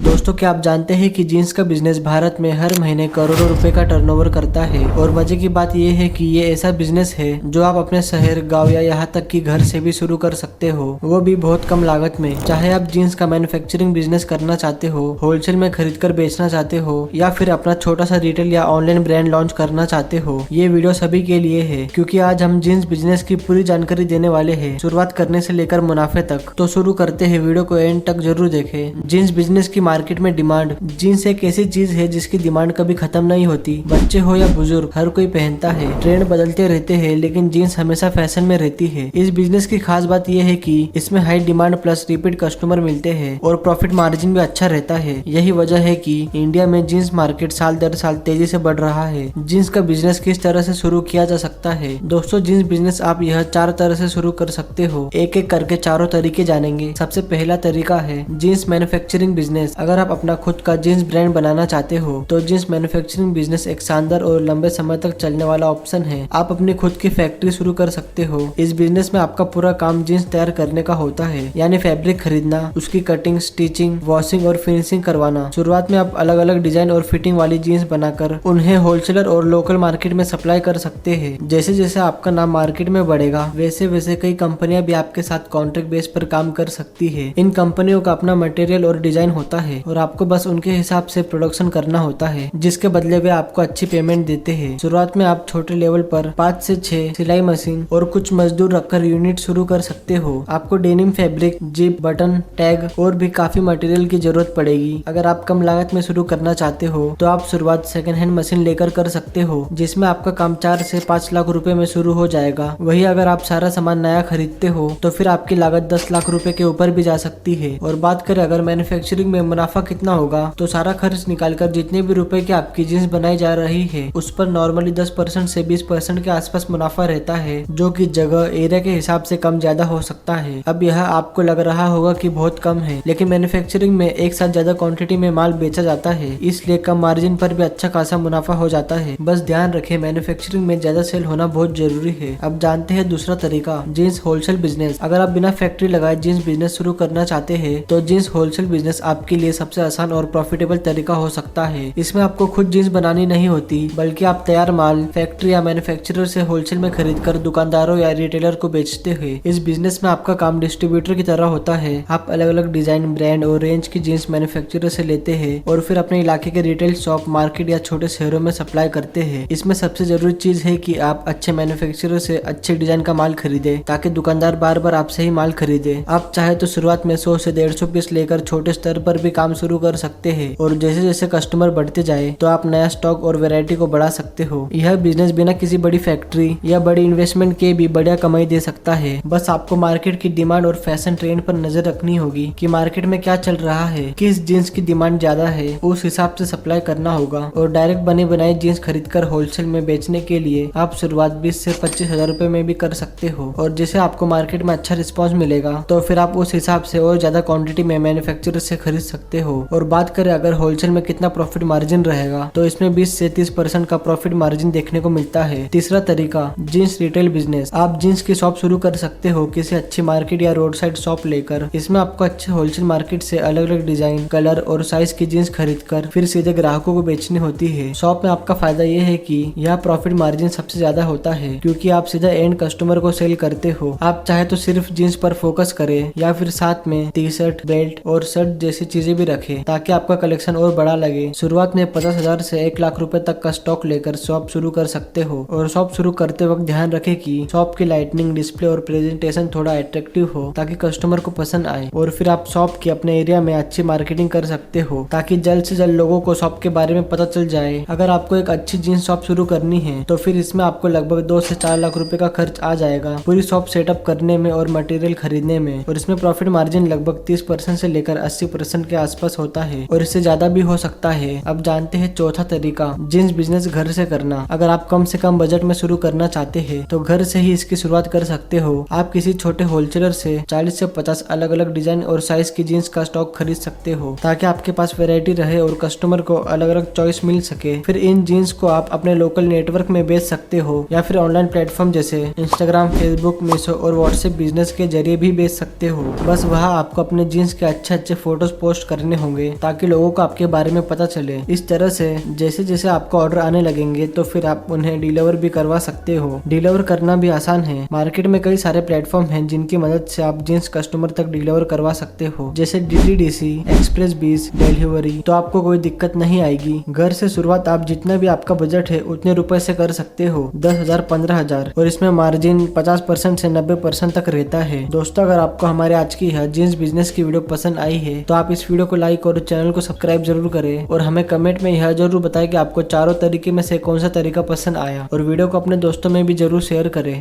दोस्तों, क्या आप जानते हैं कि जीन्स का बिजनेस भारत में हर महीने करोड़ों रुपए का टर्नओवर करता है। और मजे की बात यह है कि ये ऐसा बिजनेस है जो आप अपने शहर, गांव या यहाँ तक कि घर से भी शुरू कर सकते हो, वो भी बहुत कम लागत में। चाहे आप जीन्स का मैन्युफैक्चरिंग बिजनेस करना चाहते हो, होलसेल में खरीद कर बेचना चाहते हो, या फिर अपना छोटा सा रिटेल या ऑनलाइन ब्रांड लॉन्च करना चाहते हो, ये वीडियो सभी के लिए है। क्योंकि आज हम जीन्स बिजनेस की पूरी जानकारी देने वाले हैं, शुरुआत करने से लेकर मुनाफे तक। तो शुरू करते हैं, वीडियो को एंड तक जरूर देखें। जीन्स बिजनेस की मार्केट में डिमांड। जीन्स एक ऐसी चीज है जिसकी डिमांड कभी खत्म नहीं होती। बच्चे हो या बुजुर्ग, हर कोई पहनता है। ट्रेंड बदलते रहते हैं, लेकिन जीन्स हमेशा फैशन में रहती है। इस बिजनेस की खास बात यह है कि इसमें high demand plus repeat customer मिलते हैं और प्रॉफिट मार्जिन भी अच्छा रहता है। यही वजह है कि इंडिया में जीन्स मार्केट साल दर साल तेजी से बढ़ रहा है। जीन्स का बिजनेस किस तरह से शुरू किया जा सकता है? दोस्तों, जीन्स बिजनेस आप यह 4 तरह से शुरू कर सकते हो। एक एक करके चारों तरीके जानेंगे। सबसे पहला तरीका है जीन्स मैन्युफैक्चरिंग बिजनेस। अगर आप अपना खुद का जीन्स ब्रांड बनाना चाहते हो तो जीन्स मैन्युफैक्चरिंग बिजनेस एक शानदार और लंबे समय तक चलने वाला ऑप्शन है। आप अपनी खुद की फैक्ट्री शुरू कर सकते हो। इस बिजनेस में आपका पूरा काम जीन्स तैयार करने का होता है, यानी फैब्रिक खरीदना, उसकी कटिंग, स्टिचिंग, वॉशिंग और फिनिशिंग करवाना। शुरुआत में आप अलग अलग डिजाइन और फिटिंग वाली जीन्स बनाकर उन्हें होलसेलर और लोकल मार्केट में सप्लाई कर सकते हैं। जैसे जैसे आपका नाम मार्केट में बढ़ेगा, वैसे वैसे कई कंपनियां भी आपके साथ कॉन्ट्रैक्ट बेस पर काम कर सकती है। इन कंपनियों का अपना मटेरियल और डिजाइन होता है और आपको बस उनके हिसाब से प्रोडक्शन करना होता है, जिसके बदले वे आपको अच्छी पेमेंट देते हैं। शुरुआत में आप छोटे लेवल पर 5 से 6 सिलाई मशीन और कुछ मजदूर रखकर यूनिट शुरू कर सकते हो। आपको denim fabric, zip, button, tag और भी काफी मटेरियल की जरूरत पड़ेगी। अगर आप कम लागत में शुरू करना चाहते हो तो आप शुरुआत सेकंड हैंड मशीन लेकर कर सकते हो, जिसमें आपका काम 4 से 5 लाख रुपए में शुरू हो जाएगा। वही अगर आप सारा सामान नया खरीदते हो तो फिर आपकी लागत 10 लाख रुपए के ऊपर भी जा सकती है। और बात करें अगर मैन्युफैक्चरिंग में मुनाफा कितना होगा, तो सारा खर्च निकालकर जितने भी रुपए की आपकी जीन्स बनाई जा रही है, उस पर नॉर्मली 10% से 20% के आसपास मुनाफा रहता है, जो कि जगह, एरिया के हिसाब से कम ज्यादा हो सकता है। अब यह आपको लग रहा होगा कि बहुत कम है, लेकिन मैन्युफैक्चरिंग में एक साथ ज्यादा क्वांटिटी में माल बेचा जाता है, इसलिए कम मार्जिन पर भी अच्छा खासा मुनाफा हो जाता है। बस ध्यान रखें, मैन्युफैक्चरिंग में ज्यादा सेल होना बहुत जरूरी है। अब जानते हैं दूसरा तरीका, जीन्स होलसेल बिजनेस। अगर आप बिना फैक्ट्री लगाए जीन्स बिजनेस शुरू करना चाहते हैं तो जीन्स होलसेल बिजनेस आपके लिए सबसे आसान और प्रॉफिटेबल तरीका हो सकता है। इसमें आपको खुद जीन्स बनानी नहीं होती, बल्कि आप तैयार माल फैक्ट्री या मैन्युफैक्चरर से होलसेल में खरीदकर दुकानदारों या रिटेलर को बेचते हैं। इस बिजनेस में आपका काम डिस्ट्रीब्यूटर की तरह होता है। आप अलग अलग डिजाइन, ब्रांड और रेंज की जीन्स मैन्युफैक्चरर से लेते हैं और फिर अपने इलाके के रिटेल शॉप, मार्केट या छोटे शहरों में सप्लाई करते हैं। इसमें सबसे जरूरी चीज है कि आप अच्छे मैन्युफैक्चरर से अच्छे डिजाइन का माल खरीदे, ताकि दुकानदार बार बार आपसे ही माल खरीदे। आप चाहे तो शुरुआत में 100 से 150 पीस लेकर छोटे स्तर पर भी काम शुरू कर सकते हैं, और जैसे जैसे कस्टमर बढ़ते जाए तो आप नया स्टॉक और वैरायटी को बढ़ा सकते हो। यह बिजनेस बिना किसी बड़ी फैक्ट्री या बड़ी इन्वेस्टमेंट के भी बढ़िया कमाई दे सकता है। बस आपको मार्केट की डिमांड और फैशन ट्रेंड पर नजर रखनी होगी कि मार्केट में क्या चल रहा है, किस जीन्स की डिमांड ज्यादा है, उस हिसाब से सप्लाई करना होगा। और डायरेक्ट बने बनाए जीन्स खरीदकर होलसेल में बेचने के लिए आप शुरुआत 20 से 25 हजार रुपए में भी कर सकते हो। और जैसे आपको मार्केट में अच्छा रिस्पॉन्स मिलेगा तो फिर आप उस हिसाब से और ज्यादा क्वांटिटी में मैन्युफैक्चरर से खरीद सकते हो। और बात करें अगर होलसेल में कितना प्रॉफिट मार्जिन रहेगा, तो इसमें 20 से 30% का प्रॉफिट मार्जिन देखने को मिलता है। तीसरा तरीका, जीन्स रिटेल बिजनेस। आप जीन्स की शॉप शुरू कर सकते हो किसी अच्छी मार्केट या रोड साइड शॉप लेकर। इसमें आपको अच्छे होलसेल मार्केट से अलग अलग डिजाइन, कलर और साइज की जीन्स खरीद कर फिर सीधे ग्राहकों को बेचनी होती है। शॉप में आपका फायदा यह है कि यह प्रॉफिट मार्जिन सबसे ज्यादा होता है, क्योंकि आप सीधा एंड कस्टमर को सेल करते हो। आप चाहे तो सिर्फ जीन्स पर फोकस करें या फिर साथ में टी शर्ट, बेल्ट और शर्ट जैसी चीजें भी रखें, ताकि आपका कलेक्शन और बड़ा लगे। शुरुआत में 50,000 से 1 लाख रुपए तक का स्टॉक लेकर शॉप शुरू कर सकते हो। और शॉप शुरू करते वक्त ध्यान रखें कि शॉप की लाइटनिंग, डिस्प्ले और प्रेजेंटेशन थोड़ा अट्रैक्टिव हो, ताकि कस्टमर को पसंद आए। और फिर आप शॉप की अपने एरिया में अच्छी मार्केटिंग कर सकते हो, ताकि जल्द से जल्द लोगों को शॉप के बारे में पता चल जाए। अगर आपको एक अच्छी जीन्स शॉप शुरू करनी है तो फिर इसमें आपको लगभग 2 से 4 लाख रुपए का खर्च आ जाएगा, पूरी शॉप सेटअप करने में और मटेरियल खरीदने में। और इसमें प्रॉफिट मार्जिन लगभग 30% से लेकर 80% के आसपास होता है, और इससे ज्यादा भी हो सकता है। अब जानते हैं चौथा तरीका, जीन्स बिजनेस घर से करना। अगर आप कम से कम बजट में शुरू करना चाहते हैं तो घर से ही इसकी शुरुआत कर सकते हो। आप किसी छोटे होलसेलर से 40 से 50 अलग अलग डिजाइन और साइज की जीन्स का स्टॉक खरीद सकते हो, ताकि आपके पास वैरायटी रहे और कस्टमर को अलग अलग चॉइस मिल सके। फिर इन जीन्स को आप अपने लोकल नेटवर्क में बेच सकते हो, या फिर ऑनलाइन प्लेटफॉर्म जैसे इंस्टाग्राम, फेसबुक, मीशो और व्हाट्सएप बिजनेस के जरिए भी बेच सकते हो। बस वहाँ आपको अपने जीन्स के अच्छे अच्छे फोटोज पोस्ट करने होंगे ताकि लोगों को आपके बारे में पता चले। इस तरह से जैसे जैसे आपको ऑर्डर आने लगेंगे तो फिर आप उन्हें डिलीवर भी करवा सकते हो। डिलीवर करना भी आसान है। मार्केट में कई सारे प्लेटफॉर्म हैं जिनकी मदद से आप जींस कस्टमर तक डिलीवर करवा सकते हो, जैसे DTDC, एक्सप्रेस बीस डिलीवरी। तो आपको कोई दिक्कत नहीं आएगी। घर से शुरुआत आप जितना भी आपका बजट है उतने रुपए से कर सकते हो, 10,000, 15,000, और इसमें मार्जिन 50% से 90% तक रहता है। दोस्तों, अगर आपको हमारे आज की यह जींस बिजनेस की वीडियो पसंद आई है तो आप इस वीडियो को लाइक और चैनल को सब्सक्राइब जरूर करें और हमें कमेंट में यह जरूर बताएं कि आपको चारों तरीके में से कौन सा तरीका पसंद आया, और वीडियो को अपने दोस्तों में भी जरूर शेयर करें।